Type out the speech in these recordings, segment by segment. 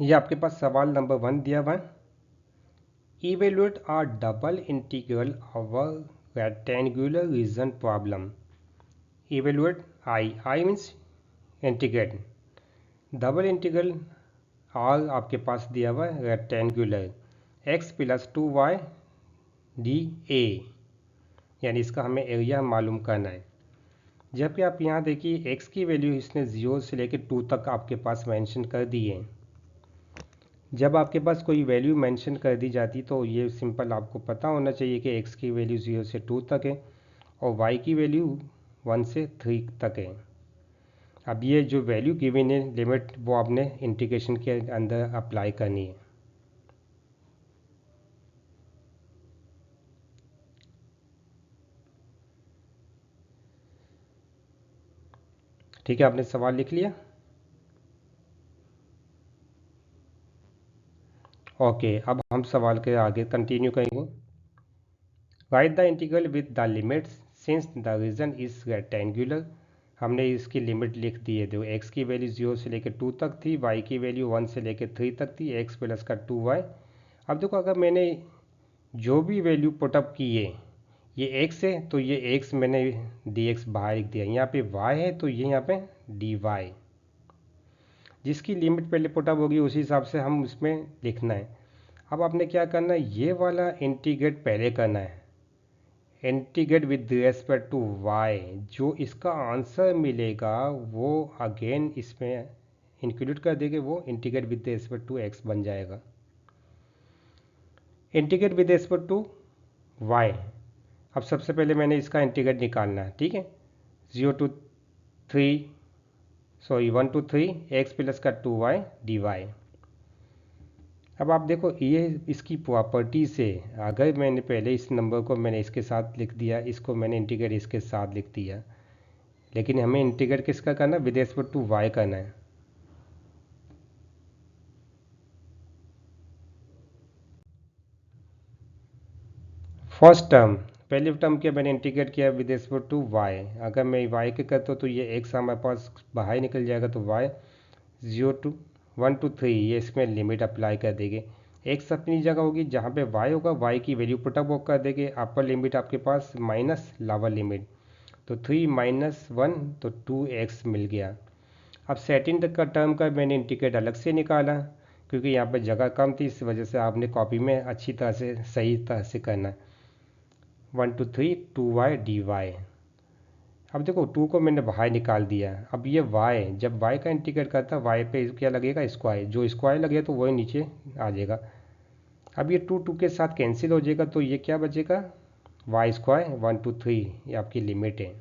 ये आपके पास सवाल नंबर 1 दिया हुआ है। Evaluate a double integral of a rectangular reason problem. Evaluate I means integrate, double integral और आपके पास दिया हुआ है rectangular x plus 2y D A, यानी इसका हमें एरिया मालूम करना है। जब कि आप यहाँ देखिए x की वैल्यू इसने 0 से लेकर 2 तक आपके पास मेंशन कर दी है। जब आपके पास कोई वैल्यू मेंशन कर दी जाती तो ये सिंपल आपको पता होना चाहिए कि x की वैल्यू 0 से 2 तक है और y की वैल्यू 1 से 3 तक है। अब ये जो वैल्यू गिवन है लिमिट, वो आपने इंटीग्रेशन के अंदर अप्लाई करनी है। ठीक है, आपने सवाल लिख लिया। ओके, अब हम सवाल के आगे कंटिन्यू करेंगे। Write the integral with the limits since the region is rectangular. हमने इसकी लिमिट लिख दी है। देखो x की वैल्यू 0 से लेकर 2 तक थी, y की वैल्यू 1 से लेकर 3 तक थी, x प्लस का 2y। अब देखो अगर मैंने जो भी वैल्यू पुटअप की है, ये x है तो ये x मैंने dx बाहर लिख दिया, यहाँ पे y है तो ये यहाँ पे dy, जिसकी लिमिट पहले पुटअप होगी उसी हिसाब से हम उसमें लिखना है। अब आपने क्या करना है, ये वाला इंटीग्रेट पहले करना है, integrate with respect to y। जो इसका आंसर मिलेगा वो अगेन इसमें इंक्लूड कर देंगे, वो integrate with respect to x बन जाएगा। Integrate with respect to y, अब सबसे पहले मैंने इसका इंटीग्रेट निकालना है। ठीक है, 0 to 3 sorry 1 to 3 x plus का 2y dy। अब आप देखो ये इसकी प्रॉपर्टी से, अगर मैंने पहले इस नंबर को मैंने इसके साथ लिख दिया, इसको मैंने इंटीग्रेट इसके साथ लिख दिया, लेकिन हमें इंटीग्रेट किसका करना है, विद रिस्पेक्ट टू y करना है। फर्स्ट टर्म, पहले टर्म के मैंने इंटीग्रेट किया विद रिस्पेक्ट टू y। अगर मैं y के करता हूँ तो ये x हमारे पास बाहर निकल जाएगा, तो y 0 to 1 to 3 ये इसमें लिमिट अप्लाई कर देंगे। x अपनी जगह होगी, जहाँ पे y होगा y की वैल्यू पुटअप वो कर देंगे। अपर लिमिट आपके पास माइनस लोअर लिमिट, तो 3 माइनस 1 तो 2x मिल गया। अब सेकंड का टर्म का मैंने इंटीग्रेट अलग से निकाला, क्योंकि यहाँ पर जगह कम थी, इस वजह से आपने कॉपी में अच्छी तरह से सही तरह से करना है। 1 to 3 2y dy। अब देखो 2 को मैंने बाहर निकाल दिया। अब ये y, जब y का इंटीग्रेट करता है y पे क्या लगेगा, स्क्वायर, जो स्क्वायर लगेगा तो वही नीचे आ जाएगा। अब ये 2 2 के साथ कैंसिल हो जाएगा, तो ये क्या बचेगा, y स्क्वायर 1 to 3, ये आपकी लिमिट है।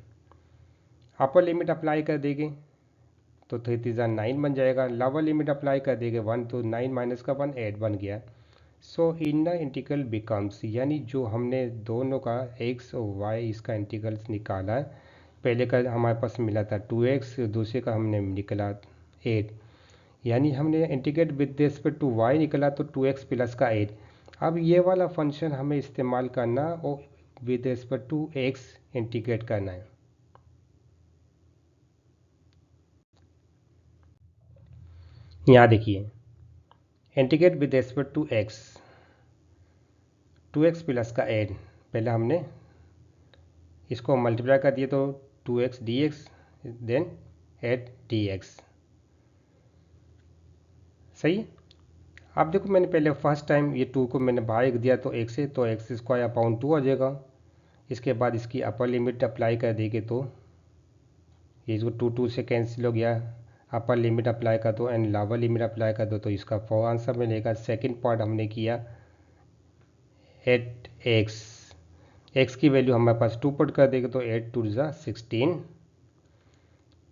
अपर लिमिट अप्लाई कर देंगे तो 3 3 9 बन जाएगा। लोअर लिमिट अप्लाई कर देंगे 1 तो 9 माइनस का 1 8 बन गया। सो इन द इंटीग्रल बिकम्स, यानी जो हमने दोनों का x और y इसका इंटीग्रल्स निकाला है, पहले का हमारे पास मिला था 2x, दूसरे का हमने निकला 8, यानी हमने integrate with respect to y निकला तो 2x प्लस का 8। अब ये वाला फंक्शन हमें इस्तेमाल करना और with respect to x integrate करना है। यहाँ देखिए, integrate with respect to x, 2x plus का 8, पहले हमने इसको मल्टीप्लाई कर दिए तो 2x dx देन 8 dx, सही। अब देखो मैंने पहले फर्स्ट टाइम ये 2 को मैंने बाहर लिख दिया तो x है, तो x स्क्वायर अपॉन 2 आ जाएगा। इसके बाद इसकी अपर लिमिट अप्लाई कर देंगे तो ये जो 2 2 से कैंसिल हो गया, अपर लिमिट अप्लाई कर दो एंड लोअर लिमिट अप्लाई कर दो तो इसका फोर आंसर मिलेगा। सेकंड पार्ट हमने किया 8x, x की वैल्यू हमारे पास 2 पुट कर देंगे तो 8 2 16।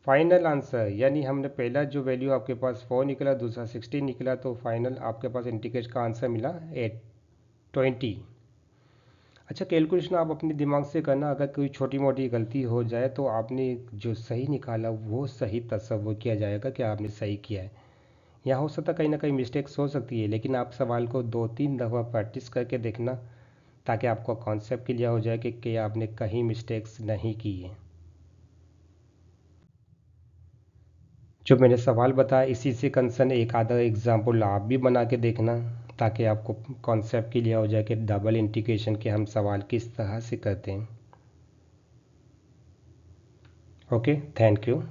फाइनल आंसर, यानी हमने पहला जो वैल्यू आपके पास 4 निकला, दूसरा 16 निकला, तो फाइनल आपके पास इंटीग्रेट का आंसर मिला 820। अच्छा, कैलकुलेशन आप अपने दिमाग से करना, अगर कोई छोटी मोटी गलती हो जाए तो आपने जो सही निकाला वो सही तस्वुर किया जाएगा कि आपने सही किया है। यहाँ हो सकता कहीं ना कहीं मिस्टेक्स हो सकती है, लेकिन आप सवाल को 2 3 दफ़ा प्रैक्टिस करके देखना, ताकि आपको कॉन्सेप्ट क्लियर हो जाए कि आपने कहीं मिस्टेक्स नहीं की है। जो मैंने सवाल बताया इसी से कंसर्न एक आधा एग्जाम्पल आप भी बना के देखना, ताकि आपको कॉन्सेप्ट क्लियर हो जाए कि डबल इंटीग्रेशन के हम सवाल किस तरह से करते हैं। Okay, thank you.